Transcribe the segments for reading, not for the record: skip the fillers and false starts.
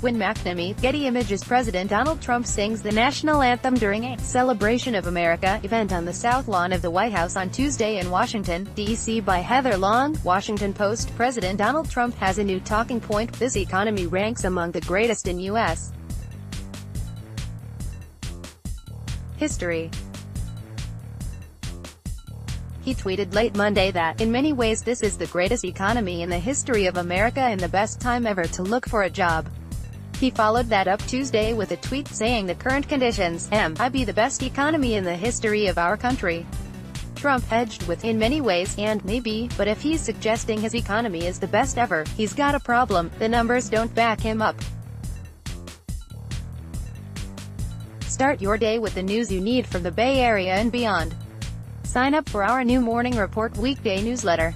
When McNamee, Getty Images President Donald Trump sings the national anthem during a Celebration of America event on the South Lawn of the White House on Tuesday in Washington, D.C. by Heather Long, Washington Post. President Donald Trump has a new talking point. This economy ranks among the greatest in U.S. history. He tweeted late Monday that, in many ways this is the greatest economy in the history of America and the best time ever to look for a job. He followed that up Tuesday with a tweet saying the current conditions might be the best economy in the history of our country. Trump hedged with "in many ways" and "maybe," but if he's suggesting his economy is the best ever, he's got a problem. The numbers don't back him up. Start your day with the news you need from the Bay Area and beyond. Sign up for our new Morning Report weekday newsletter.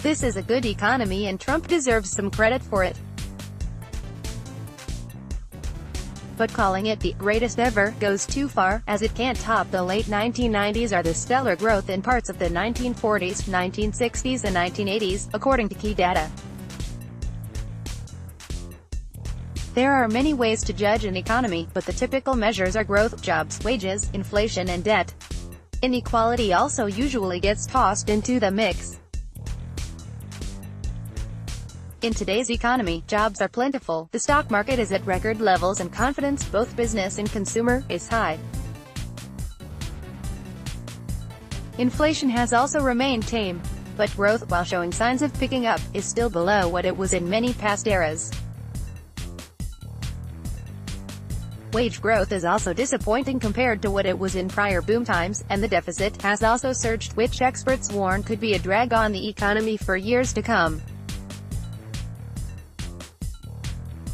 This is a good economy and Trump deserves some credit for it. But calling it the greatest ever goes too far, as it can't top the late 1990s or the stellar growth in parts of the 1940s, 1960s and 1980s, according to key data. There are many ways to judge an economy, but the typical measures are growth, jobs, wages, inflation and debt. Inequality also usually gets tossed into the mix. In today's economy, jobs are plentiful, the stock market is at record levels and confidence, both business and consumer, is high. Inflation has also remained tame, but growth, while showing signs of picking up, is still below what it was in many past eras. Wage growth is also disappointing compared to what it was in prior boom times, and the deficit has also surged, which experts warn could be a drag on the economy for years to come.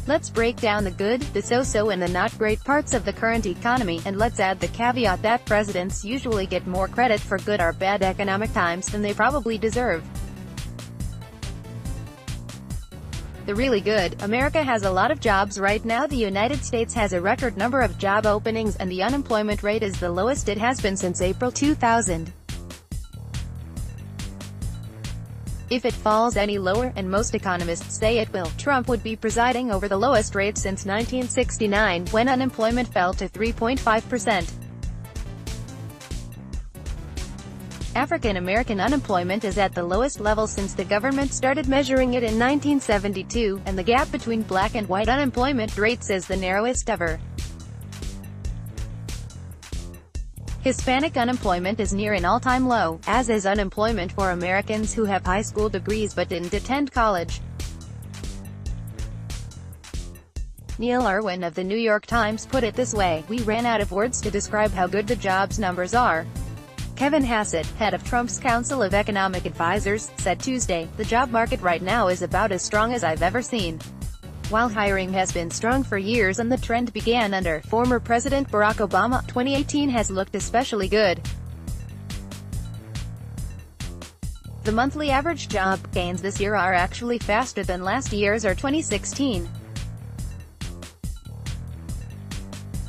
Let's break down the good, the so-so and the not great parts of the current economy, and let's add the caveat that presidents usually get more credit for good or bad economic times than they probably deserve. The really good: America has a lot of jobs right now. The United States has a record number of job openings, and the unemployment rate is the lowest it has been since April 2000. If it falls any lower, and most economists say it will, Trump would be presiding over the lowest rate since 1969, when unemployment fell to 3.5%. African American unemployment is at the lowest level since the government started measuring it in 1972, and the gap between black and white unemployment rates is the narrowest ever. Hispanic unemployment is near an all-time low, as is unemployment for Americans who have high school degrees but didn't attend college. Neil Irwin of the New York Times put it this way: "We ran out of words to describe how good the jobs numbers are." Kevin Hassett, head of Trump's Council of Economic Advisors, said Tuesday, "The job market right now is about as strong as I've ever seen." While hiring has been strong for years and the trend began under former President Barack Obama, 2018 has looked especially good. The monthly average job gains this year are actually faster than last year's or 2016.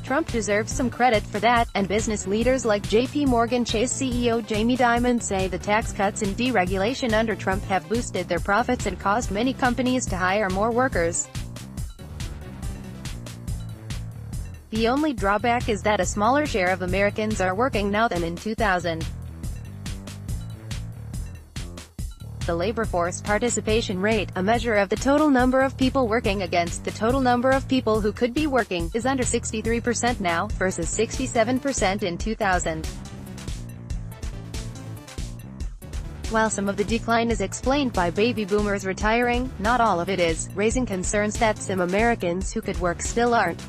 Trump deserves some credit for that, and business leaders like J.P. Morgan Chase CEO Jamie Dimon say the tax cuts and deregulation under Trump have boosted their profits and caused many companies to hire more workers. The only drawback is that a smaller share of Americans are working now than in 2000. The labor force participation rate, a measure of the total number of people working against the total number of people who could be working, is under 63% now, versus 67% in 2000. While some of the decline is explained by baby boomers retiring, not all of it is, raising concerns that some Americans who could work still aren't.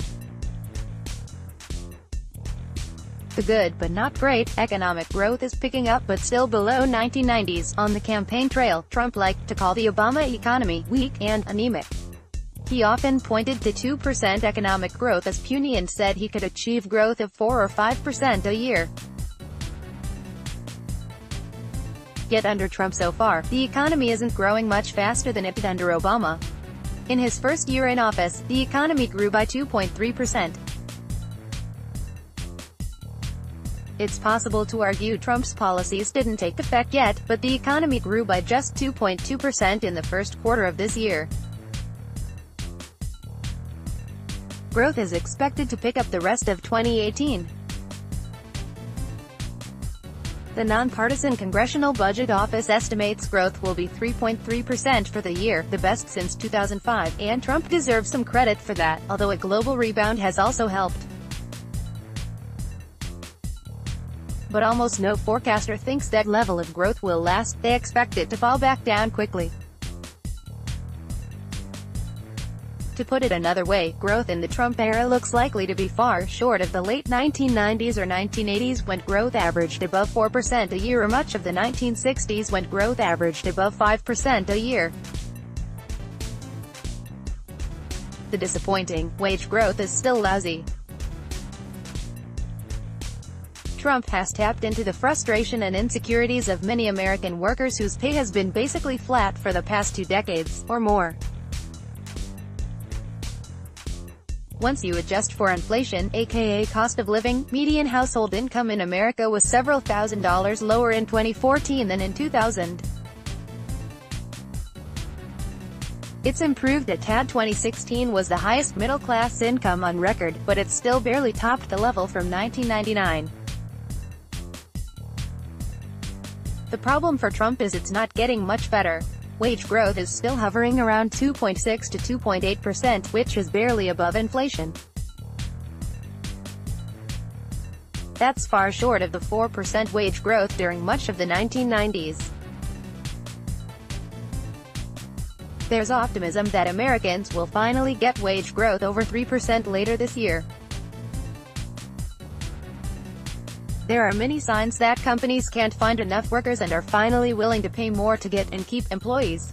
The good but not great: economic growth is picking up but still below 1990s. On the campaign trail, Trump liked to call the Obama economy weak and anemic. He often pointed to 2% economic growth as puny and said he could achieve growth of 4 or 5% a year. Yet under Trump so far, the economy isn't growing much faster than it did under Obama. In his first year in office, the economy grew by 2.3%. It's possible to argue Trump's policies didn't take effect yet, but the economy grew by just 2.2% in the first quarter of this year. Growth is expected to pick up the rest of 2018. The nonpartisan Congressional Budget Office estimates growth will be 3.3% for the year, the best since 2005, and Trump deserves some credit for that, although a global rebound has also helped. But almost no forecaster thinks that level of growth will last. They expect it to fall back down quickly. To put it another way, growth in the Trump era looks likely to be far short of the late 1990s or 1980s, when growth averaged above 4% a year, or much of the 1960s, when growth averaged above 5% a year. The disappointing wage growth is still lousy. Trump has tapped into the frustration and insecurities of many American workers whose pay has been basically flat for the past 2 decades, or more. Once you adjust for inflation, aka cost of living, median household income in America was several $1,000s lower in 2014 than in 2000. It's improved a tad. 2016 was the highest middle-class income on record, but it still barely topped the level from 1999. The problem for Trump is it's not getting much better. Wage growth is still hovering around 2.6 to 2.8%, which is barely above inflation. That's far short of the 4% wage growth during much of the 1990s. There's optimism that Americans will finally get wage growth over 3% later this year. There are many signs that companies can't find enough workers and are finally willing to pay more to get and keep employees.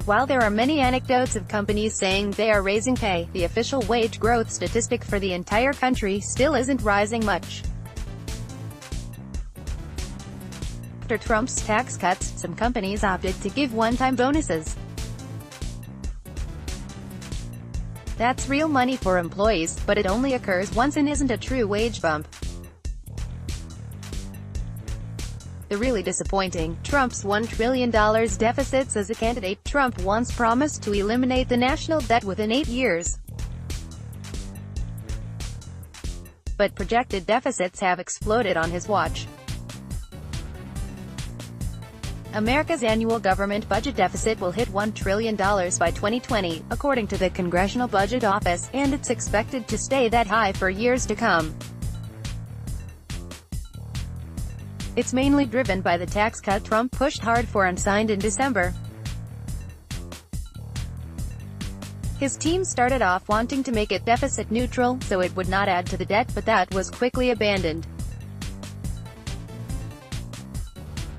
While there are many anecdotes of companies saying they are raising pay, the official wage growth statistic for the entire country still isn't rising much. After Trump's tax cuts, some companies opted to give one-time bonuses. That's real money for employees, but it only occurs once and isn't a true wage bump. The really disappointing, Trump's $1 trillion deficits. As a candidate, Trump once promised to eliminate the national debt within 8 years. But projected deficits have exploded on his watch. America's annual government budget deficit will hit $1 trillion by 2020, according to the Congressional Budget Office, and it's expected to stay that high for years to come. It's mainly driven by the tax cut Trump pushed hard for and signed in December. His team started off wanting to make it deficit neutral, so it would not add to the debt, but that was quickly abandoned.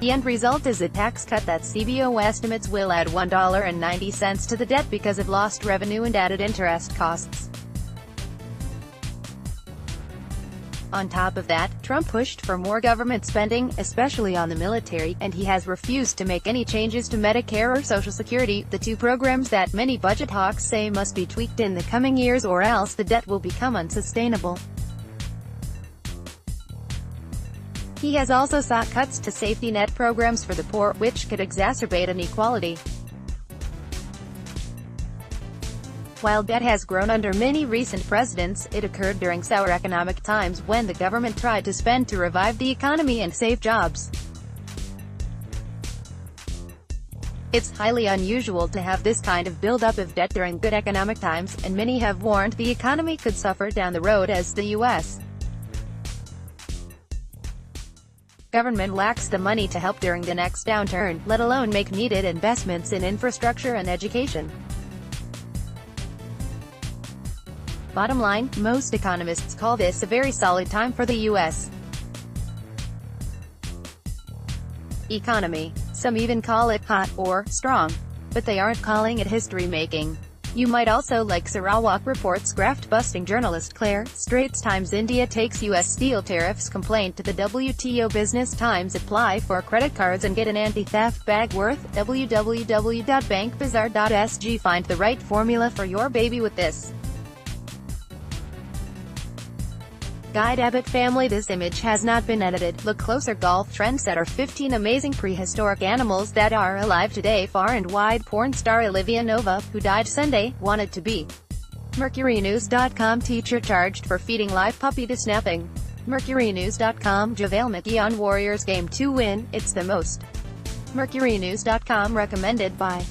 The end result is a tax cut that CBO estimates will add $1.90 to the debt because of lost revenue and added interest costs. On top of that, Trump pushed for more government spending, especially on the military, and he has refused to make any changes to Medicare or Social Security, the two programs that many budget hawks say must be tweaked in the coming years or else the debt will become unsustainable. He has also sought cuts to safety net programs for the poor, which could exacerbate inequality. While debt has grown under many recent presidents, it occurred during sour economic times when the government tried to spend to revive the economy and save jobs. It's highly unusual to have this kind of buildup of debt during good economic times, and many have warned the economy could suffer down the road as the U.S. government lacks the money to help during the next downturn, let alone make needed investments in infrastructure and education. Bottom line, most economists call this a very solid time for the U.S. economy. Some even call it hot, or strong. But they aren't calling it history-making. You might also like Sarawak reports graft-busting journalist Claire Straits Times. India takes U.S. steel tariffs complaint to the WTO. Business Times. Apply for credit cards and get an anti-theft bag worth www.bankbazaar.sg. Find the right formula for your baby with this. Guide Abbott family. This image has not been edited. Look closer. Golf trendsetter. 15 amazing prehistoric animals that are alive today. Far and wide. Porn star Olivia Nova, who died Sunday, wanted to be. MercuryNews.com. Teacher charged for feeding live puppy to snapping. MercuryNews.com. JaVale McGee on Warriors Game 2 win. It's the most. MercuryNews.com recommended by